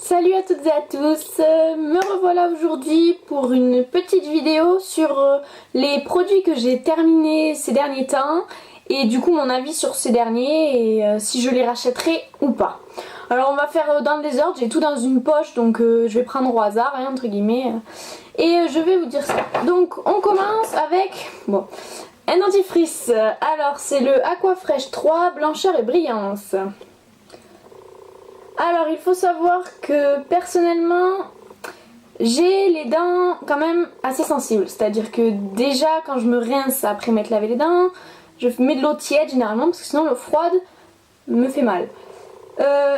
Salut à toutes et à tous, me revoilà aujourd'hui pour une petite vidéo sur les produits que j'ai terminés ces derniers temps et du coup mon avis sur ces derniers et si je les rachèterai ou pas. Alors on va faire dans le désordre, j'ai tout dans une poche donc je vais prendre au hasard hein, entre guillemets et je vais vous dire ça. Donc on commence avec un dentifrice, alors c'est le Aquafresh 3 blancheur et brillance. Alors il faut savoir que personnellement j'ai les dents quand même assez sensibles, c'est à dire que déjà quand je me rince après m'être lavé les dents, je mets de l'eau tiède généralement parce que sinon l'eau froide me fait mal.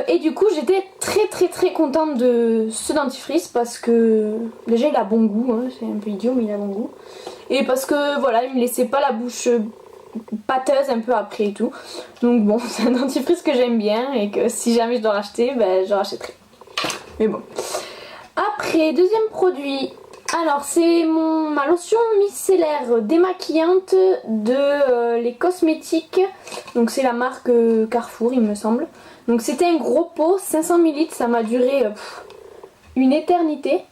Et du coup j'étais très contente de ce dentifrice parce que déjà il a bon goût, hein, c'est un peu idiot mais il a bon goût. Et parce que voilà il me laissait pas la bouche pâteuse un peu après et tout. Donc bon, c'est un dentifrice que j'aime bien et que si jamais je dois racheter, ben je rachèterai. Mais bon. Après, deuxième produit. Alors c'est ma lotion micellaire démaquillante de les cosmétiques. Donc c'est la marque Carrefour il me semble. Donc c'était un gros pot, 500 ml, ça m'a duré une éternité.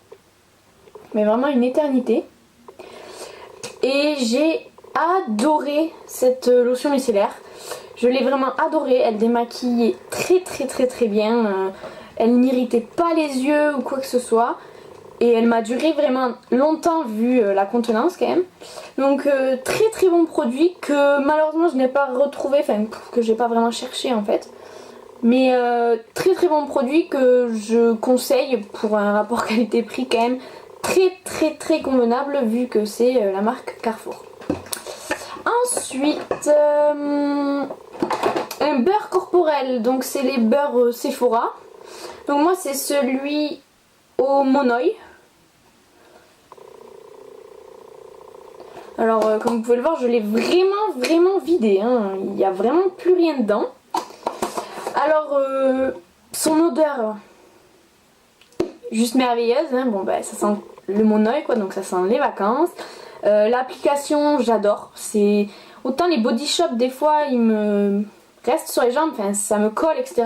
Mais vraiment une éternité. Et j'ai adoré cette lotion micellaire. Je l'ai vraiment adorée, elle démaquillait très bien. Elle n'irritait pas les yeux ou quoi que ce soit. Et elle m'a duré vraiment longtemps vu la contenance quand même. Donc très bon produit que malheureusement je n'ai pas retrouvé, enfin que j'ai pas vraiment cherché en fait. Mais très bon produit que je conseille pour un rapport qualité-prix quand même très convenable vu que c'est la marque Carrefour. Ensuite, un beurre corporel, donc c'est les beurres Sephora. Donc moi c'est celui au monoï. Alors comme vous pouvez le voir, je l'ai vraiment vidé, hein. Il n'y a vraiment plus rien dedans. Alors son odeur, juste merveilleuse, hein. Bon bah ça sent le monoï quoi, donc ça sent les vacances. L'application j'adore, c'est autant les body shop des fois ils me restent sur les jambes, enfin ça me colle etc.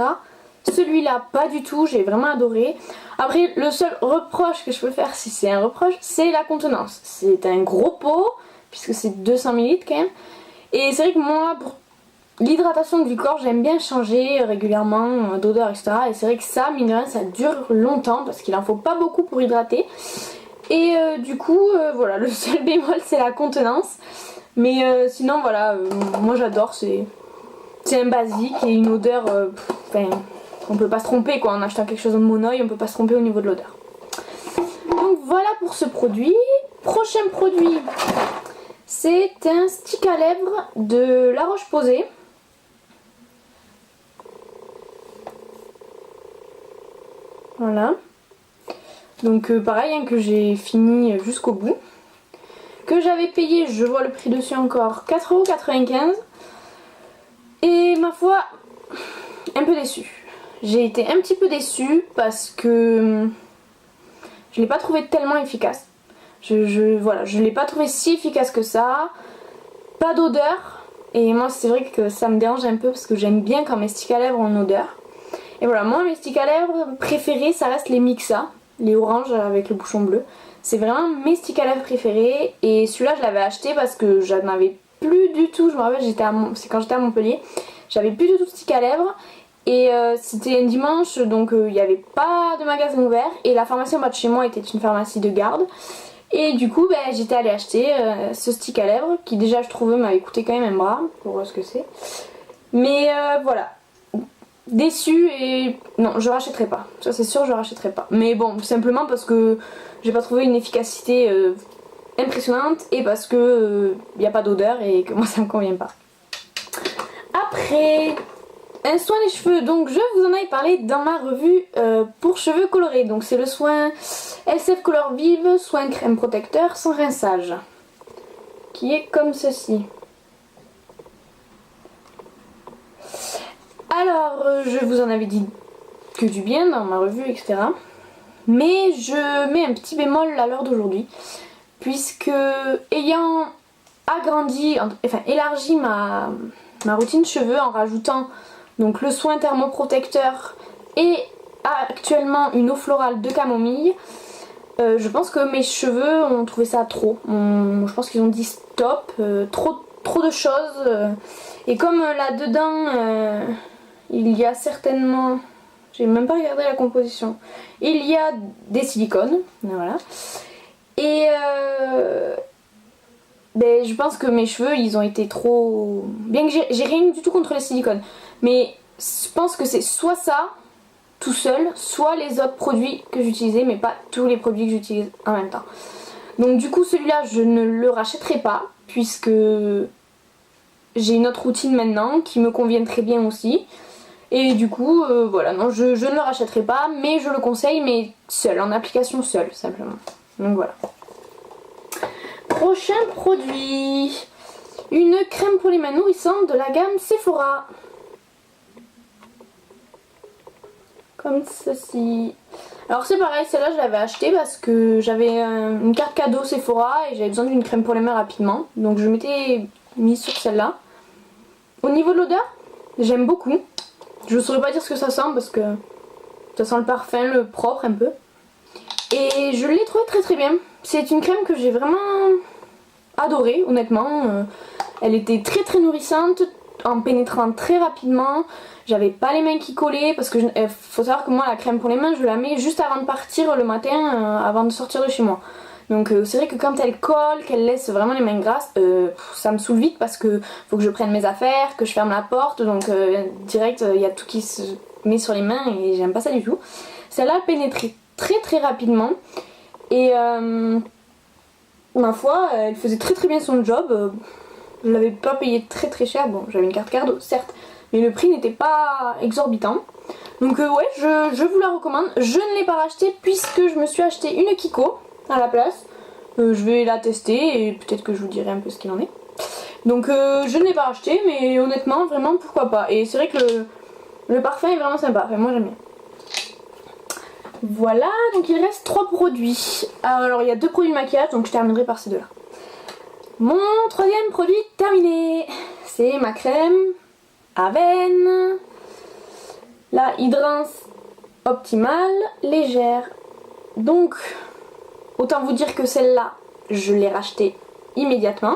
Celui-là pas du tout, j'ai vraiment adoré. Après le seul reproche que je peux faire, si c'est un reproche, c'est la contenance. C'est un gros pot puisque c'est 200 ml quand même. Et c'est vrai que moi pour l'hydratation du corps j'aime bien changer régulièrement d'odeur etc. Et c'est vrai que ça mine de rien ça dure longtemps parce qu'il en faut pas beaucoup pour hydrater. Et du coup voilà, le seul bémol c'est la contenance. Mais sinon voilà, moi j'adore, c'est un basique et une odeur, on peut pas se tromper quoi, en achetant quelque chose en monoï on peut pas se tromper au niveau de l'odeur. Donc voilà pour ce produit. Prochain produit, c'est un stick à lèvres de La Roche-Posay. Voilà. Donc pareil hein, que j'ai fini jusqu'au bout. Que j'avais payé, je vois le prix dessus encore, 4,95 €. Et ma foi, un peu déçue. J'ai été un petit peu déçue parce que je l'ai pas trouvé tellement efficace. Voilà, je l'ai pas trouvé si efficace que ça. Pas d'odeur. Et moi c'est vrai que ça me dérange un peu parce que j'aime bien quand mes sticks à lèvres ont une odeur. Et voilà, moi mes sticks à lèvres préférés ça reste les Mixa. Les oranges avec le bouchon bleu. C'est vraiment mes sticks à lèvres préférés. Et celui-là je l'avais acheté parce que j'en avais plus du tout. Je me rappelle, c'est quand j'étais à Montpellier. J'avais plus du tout de sticks à lèvres. Et c'était un dimanche donc il n'y avait pas de magasin ouvert. Et la pharmacie en bas de chez moi était une pharmacie de garde. Et du coup j'étais allée acheter ce stick à lèvres. Qui déjà je trouvais m'avait coûté quand même un bras. Pour voir ce que c'est. Mais voilà. Déçue et non je rachèterai pas, ça c'est sûr je rachèterai pas, mais bon simplement parce que j'ai pas trouvé une efficacité impressionnante et parce que y a pas d'odeur et que moi ça me convient pas. Après un soin des cheveux, donc je vous en avais parlé dans ma revue pour cheveux colorés, donc c'est le soin LCF Color Vive soin crème protecteur sans rinçage qui est comme ceci. Alors, je vous en avais dit que du bien dans ma revue, etc. Mais je mets un petit bémol à l'heure d'aujourd'hui. Puisque, ayant élargi ma routine cheveux en rajoutant donc le soin thermoprotecteur et actuellement une eau florale de camomille. Je pense que mes cheveux ont trouvé ça trop. Je pense qu'ils ont dit stop, trop de choses. Et comme là-dedans, il y a certainement... J'ai même pas regardé la composition. Il y a des silicones, voilà. Et ben, je pense que mes cheveux, ils ont été trop... Bien que j'ai rien du tout contre les silicones. Mais je pense que c'est soit ça, tout seul, soit les autres produits que j'utilisais, mais pas tous les produits que j'utilise en même temps. Donc du coup, celui-là, je ne le rachèterai pas, puisque j'ai une autre routine maintenant qui me convient très bien aussi. Et du coup, voilà, non, je ne le rachèterai pas, mais je le conseille, mais seul, en application seule, simplement. Donc voilà. Prochain produit, une crème pour les mains nourrissantes de la gamme Sephora. Comme ceci. Alors c'est pareil, celle-là je l'avais achetée parce que j'avais une carte cadeau Sephora et j'avais besoin d'une crème pour les mains rapidement. Donc je m'étais mise sur celle-là. Au niveau de l'odeur, j'aime beaucoup. Je ne saurais pas dire ce que ça sent parce que ça sent le parfum, le propre un peu. Et je l'ai trouvé très bien. C'est une crème que j'ai vraiment adorée, honnêtement. Elle était très nourrissante, en pénétrant très rapidement. J'avais pas les mains qui collaient parce que faut savoir que moi la crème pour les mains je la mets juste avant de partir le matin, avant de sortir de chez moi. Donc c'est vrai que quand elle colle, qu'elle laisse vraiment les mains grasses, ça me saoule vite parce que faut que je prenne mes affaires, que je ferme la porte, donc direct il y a tout qui se met sur les mains et j'aime pas ça du tout. Celle-là pénétrait très rapidement et ma foi elle faisait très bien son job. Je l'avais pas payé très cher, bon j'avais une carte cadeau certes, mais le prix n'était pas exorbitant. Donc ouais, je vous la recommande. Je ne l'ai pas rachetée puisque je me suis acheté une Kiko à la place. Je vais la tester et peut-être que je vous dirai un peu ce qu'il en est. Donc je ne l'ai pas racheté, mais honnêtement vraiment pourquoi pas. Et c'est vrai que le parfum est vraiment sympa, enfin, moi j'aime bien. Voilà, donc il reste 3 produits. Alors il y a 2 produits de maquillage, donc je terminerai par ces deux là. Mon troisième produit terminé, c'est ma crème Avène, la Hydrance Optimale légère. Donc autant vous dire que celle-là je l'ai rachetée immédiatement.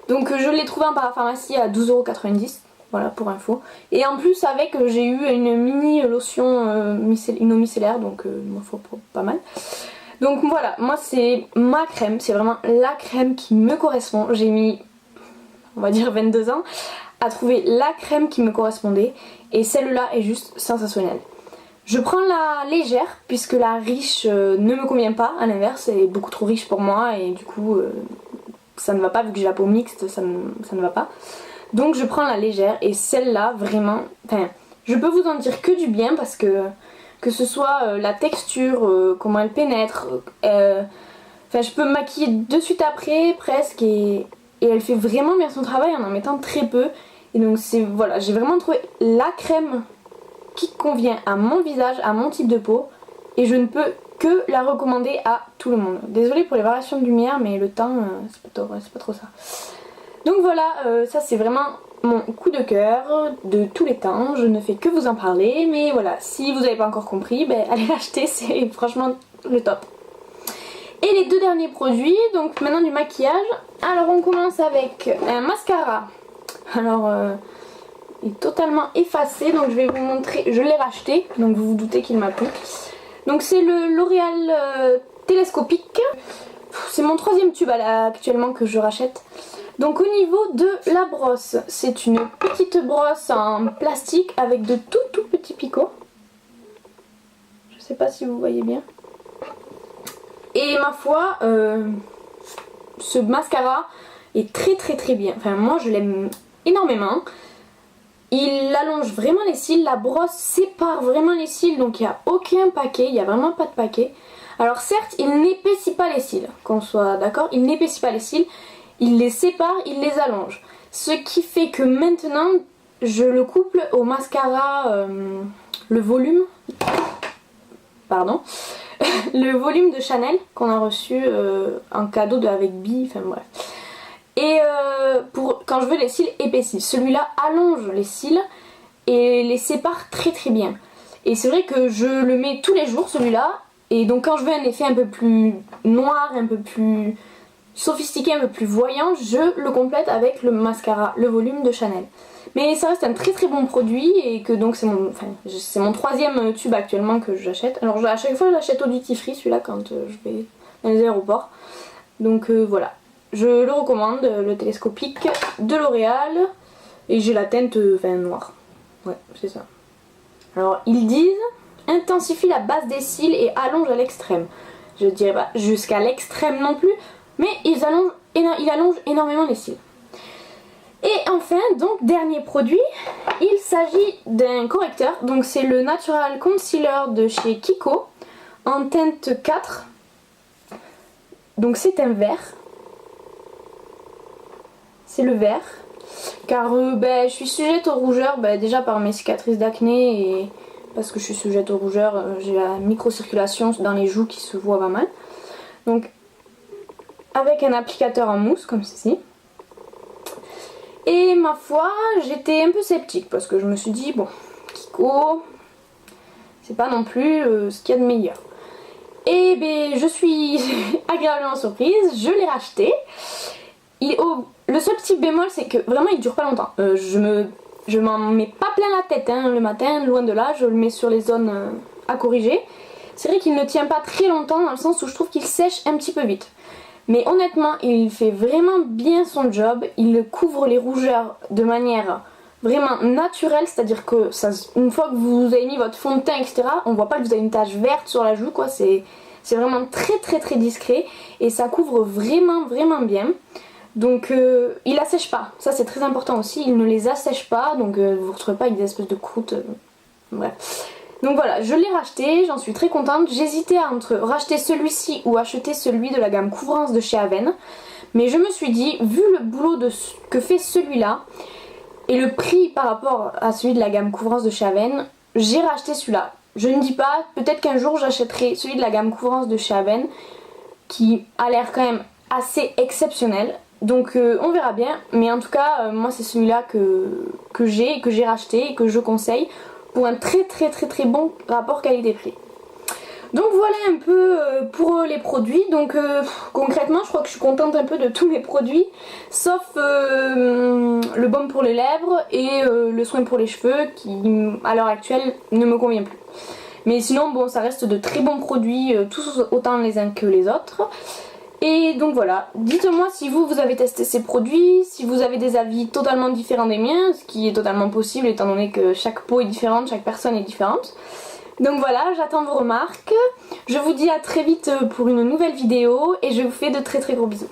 Donc je l'ai trouvée en parapharmacie à 12,90 €, voilà pour info. Et en plus avec j'ai eu une mini lotion une eau micellaire, donc il m'en faut pas mal. Donc voilà, moi c'est ma crème, c'est vraiment la crème qui me correspond. J'ai mis, on va dire 22 ans à trouver la crème qui me correspondait et celle-là est juste sensationnelle. Je prends la légère puisque la riche ne me convient pas, à l'inverse, elle est beaucoup trop riche pour moi et du coup ça ne va pas vu que j'ai la peau mixte, ça ne va pas. Donc je prends la légère et celle-là vraiment, enfin je peux vous en dire que du bien parce que ce soit la texture, comment elle pénètre, enfin je peux me maquiller de suite après presque et elle fait vraiment bien son travail en mettant très peu. Et donc c'est voilà, j'ai vraiment trouvé la crème qui convient à mon visage, à mon type de peau et je ne peux que la recommander à tout le monde. Désolée pour les variations de lumière mais le temps c'est pas trop ça. Donc voilà, ça c'est vraiment mon coup de cœur de tous les temps, je ne fais que vous en parler, mais voilà, si vous n'avez pas encore compris, ben, allez l'acheter, c'est franchement le top. Et les 2 derniers produits, donc maintenant du maquillage. Alors on commence avec un mascara. Alors il est totalement effacé, donc je vais vous montrer, je l'ai racheté, donc vous vous doutez qu'il m'a plu. Donc c'est le L'Oréal télescopique, c'est mon 3e tube actuellement que je rachète. Donc au niveau de la brosse, c'est une petite brosse en plastique avec de tout petits picots. Je sais pas si vous voyez bien. Et ma foi, ce mascara est très bien. Enfin moi je l'aime énormément. Il allonge vraiment les cils, la brosse sépare vraiment les cils, donc il n'y a aucun paquet, il n'y a vraiment pas de paquet. Alors certes, il n'épaissit pas les cils, qu'on soit d'accord, il n'épaissit pas les cils. Il les sépare, il les allonge. Ce qui fait que maintenant, je le couple au mascara, le volume de Chanel qu'on a reçu en cadeau avec Bi, enfin bref. Et quand je veux les cils épaissis, celui-là allonge les cils et les sépare très bien. Et c'est vrai que je le mets tous les jours celui-là. Et donc quand je veux un effet un peu plus noir, un peu plus sophistiqué, un peu plus voyant, je le complète avec le mascara, le volume de Chanel. Mais ça reste un très très bon produit et que donc c'est mon troisième tube actuellement que j'achète. Alors à chaque fois je l'achète au duty free celui-là quand je vais dans les aéroports. Donc voilà, je le recommande, le télescopique de L'Oréal. Et j'ai la teinte noire. Ouais, c'est ça. Alors ils disent intensifie la base des cils et allonge à l'extrême. Je dirais pas jusqu'à l'extrême non plus, mais il allonge énormément les cils. Et enfin, donc dernier produit, il s'agit d'un correcteur. Donc c'est le Natural Concealer de chez Kiko en teinte 4. Donc c'est un vert. C'est le vert. Car je suis sujette aux rougeurs, déjà par mes cicatrices d'acné et parce que je suis sujette aux rougeurs, j'ai la microcirculation dans les joues qui se voit pas mal. Donc avec un applicateur en mousse comme ceci. Et ma foi, j'étais un peu sceptique parce que je me suis dit, bon, Kiko, c'est pas non plus ce qu'il y a de meilleur. Et je suis agréablement surprise, je l'ai racheté. Le seul petit bémol, c'est que vraiment il dure pas longtemps. Je m'en mets pas plein la tête le matin, loin de là, je le mets sur les zones à corriger. C'est vrai qu'il ne tient pas très longtemps dans le sens où je trouve qu'il sèche un petit peu vite. Mais honnêtement, il fait vraiment bien son job, il couvre les rougeurs de manière vraiment naturelle, c'est-à-dire que une fois que vous avez mis votre fond de teint, etc., on voit pas que vous avez une tache verte sur la joue, quoi. C'est vraiment très très très discret et ça couvre vraiment vraiment bien. Donc il assèche pas, ça c'est très important aussi, il ne les assèche pas, donc vous ne vous retrouvez pas avec des espèces de croûtes, bref. Donc voilà, je l'ai racheté, j'en suis très contente, j'hésitais entre racheter celui-ci ou acheter celui de la gamme Couvrance de chez Aven, mais je me suis dit, vu le boulot que fait celui-là, et le prix par rapport à celui de la gamme Couvrance de chez Aven, j'ai racheté celui-là. Je ne dis pas, peut-être qu'un jour j'achèterai celui de la gamme Couvrance de chez Aven, qui a l'air quand même assez exceptionnel. Donc on verra bien, mais en tout cas moi c'est celui-là que j'ai racheté et que je conseille pour un très très très très bon rapport qualité-prix. Donc voilà un peu pour les produits. Donc concrètement je crois que je suis contente un peu de tous mes produits, sauf le baume pour les lèvres et le soin pour les cheveux qui à l'heure actuelle ne me convient plus. Mais sinon bon, ça reste de très bons produits, tous autant les uns que les autres. Et donc voilà, dites-moi si vous avez testé ces produits, si vous avez des avis totalement différents des miens, ce qui est totalement possible étant donné que chaque peau est différente, chaque personne est différente. Donc voilà, j'attends vos remarques. Je vous dis à très vite pour une nouvelle vidéo et je vous fais de très très gros bisous.